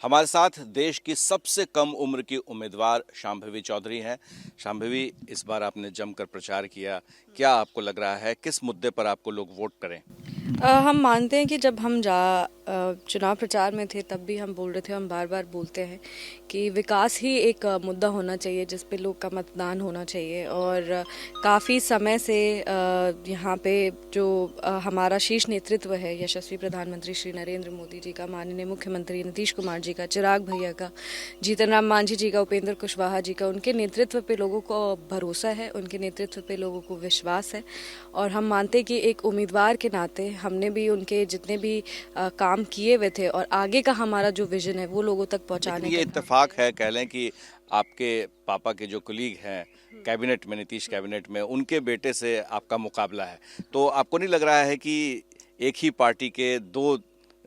हमारे साथ देश की सबसे कम उम्र की उम्मीदवार शांभवी चौधरी हैं। शांभवी, इस बार आपने जमकर प्रचार किया, क्या आपको लग रहा है किस मुद्दे पर आपको लोग वोट करें? हम मानते हैं कि जब हम चुनाव प्रचार में थे तब भी हम बोल रहे थे, हम बार बार बोलते हैं कि विकास ही एक मुद्दा होना चाहिए जिस पे लोग का मतदान होना चाहिए। और काफ़ी समय से यहाँ पे जो हमारा शीर्ष नेतृत्व है, यशस्वी प्रधानमंत्री श्री नरेंद्र मोदी जी का, माननीय मुख्यमंत्री नीतीश कुमार जी का, चिराग भैया का, जीतन राम मांझी जी का, उपेंद्र कुशवाहा जी का, उनके नेतृत्व पे लोगों को भरोसा है, उनके नेतृत्व पे लोगों को विश्वास है। और हम मानते हैं कि एक उम्मीदवार के नाते हमने भी उनके जितने भी काम किए हुए थे और आगे का हमारा जो विजन है वो लोगों तक लेकिन पहुंचाने ये का काम। इत्तेफाक है, कह लें कि आपके पापा के जो कुलीग हैं कैबिनेट में, नीतीश कैबिनेट में, उनके बेटे से आपका मुकाबला है। तो आपको नहीं लग रहा है कि एक ही पार्टी के दो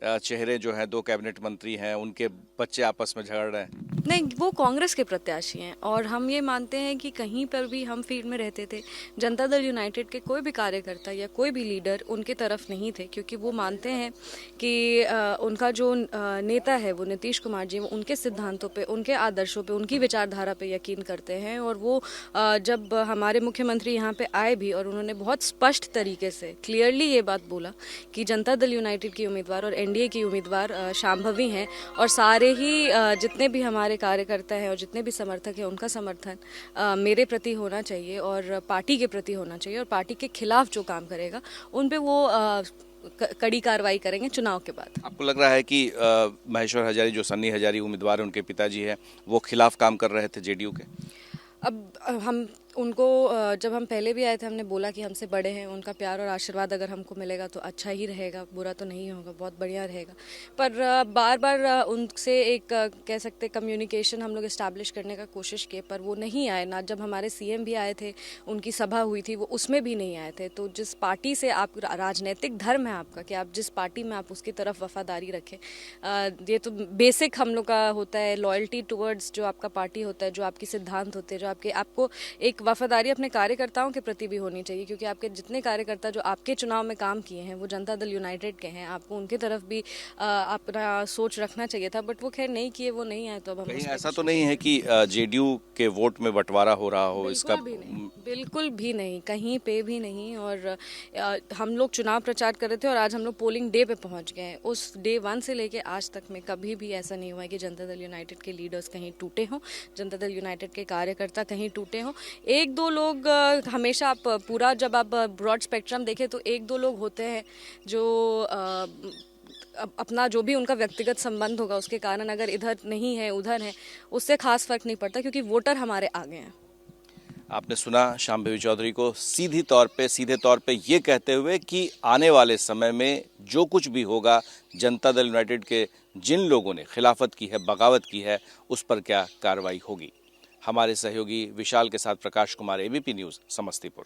चेहरे जो हैं, दो कैबिनेट मंत्री हैं, उनके बच्चे आपस में झगड़ रहे हैं? नहीं, वो कांग्रेस के प्रत्याशी हैं और हम ये मानते हैं कि कहीं पर भी हम फील्ड में रहते थे, जनता दल यूनाइटेड के कोई भी कार्यकर्ता या कोई भी लीडर उनके तरफ नहीं थे, क्योंकि वो मानते हैं कि उनका जो नेता है वो नीतीश कुमार जी, वो उनके सिद्धांतों पे, उनके आदर्शों पे, उनकी विचारधारा पे यकीन करते हैं। और वो जब हमारे मुख्यमंत्री यहाँ पे आए भी और उन्होंने बहुत स्पष्ट तरीके से क्लियरली ये बात बोला कि जनता दल यूनाइटेड की उम्मीदवार और एनडीए की उम्मीदवार शांभवी हैं, और सारे ही जितने भी हमारे कार्यकर्ता हैं और जितने भी समर्थक हैं, उनका समर्थन मेरे प्रति होना चाहिए और पार्टी के प्रति होना चाहिए। और पार्टी के खिलाफ जो काम करेगा उन पे वो कड़ी कार्रवाई करेंगे चुनाव के बाद। आपको लग रहा है कि महेश्वर हजारी, जो सन्नी हजारी उम्मीदवार हैं, उनके पिताजी हैं, वो खिलाफ काम कर रहे थे जेडीयू के? अब हम उनको जब हम पहले भी आए थे हमने बोला कि हमसे बड़े हैं, उनका प्यार और आशीर्वाद अगर हमको मिलेगा तो अच्छा ही रहेगा, बुरा तो नहीं होगा, बहुत बढ़िया रहेगा। पर बार बार उनसे एक कह सकते कम्युनिकेशन हम लोग इस्टेब्लिश करने का कोशिश किए, पर वो नहीं आए ना। जब हमारे सीएम भी आए थे, उनकी सभा हुई थी, वो उसमें भी नहीं आए थे। तो जिस पार्टी से आप, राजनीतिक धर्म है आपका कि आप जिस पार्टी में आप उसकी तरफ वफादारी रखें, ये तो बेसिक हम लोग का होता है, लॉयल्टी टुवर्ड्स जो आपका पार्टी होता है, जो आपकी सिद्धांत होते हैं, जो आपको एक वफादारी अपने कार्यकर्ताओं के प्रति भी होनी चाहिए, क्योंकि आपके जितने कार्यकर्ता जो आपके चुनाव में काम किए हैं वो जनता दल यूनाइटेड के हैं, आपको उनके तरफ भी अपना सोच रखना चाहिए था। बट वो खैर नहीं किए, वो नहीं आए, तो अब हम कहीं उस पर ऐसा कुछ तो नहीं नहीं है कर कि जेडीयू के वोट में बंटवारा हो रहा हो? इसका बिल्कुल भी नहीं, बिल्कुल भी नहीं, कहीं पे भी नहीं। और हम लोग चुनाव प्रचार कर रहे थे और आज हम लोग पोलिंग डे पे पहुंच गए हैं। उस डे 1 से लेके आज तक में कभी भी ऐसा नहीं हुआ है कि जनता दल यूनाइटेड के लीडर्स कहीं टूटे हों, जनता दल यूनाइटेड के कार्यकर्ता कहीं टूटे हों। एक दो लोग हमेशा, आप पूरा जब आप ब्रॉड स्पेक्ट्रम देखें तो एक दो लोग होते हैं जो अपना जो भी उनका व्यक्तिगत संबंध होगा उसके कारण अगर इधर नहीं है उधर है, उससे खास फर्क नहीं पड़ता, क्योंकि वोटर हमारे आगे हैं। आपने सुना शांभवी चौधरी को सीधे तौर पे ये कहते हुए कि आने वाले समय में जो कुछ भी होगा, जनता दल यूनाइटेड के जिन लोगों ने खिलाफत की है, बगावत की है, उस पर क्या कार्रवाई होगी। हमारे सहयोगी विशाल के साथ प्रकाश कुमार, एबीपी न्यूज़, समस्तीपुर।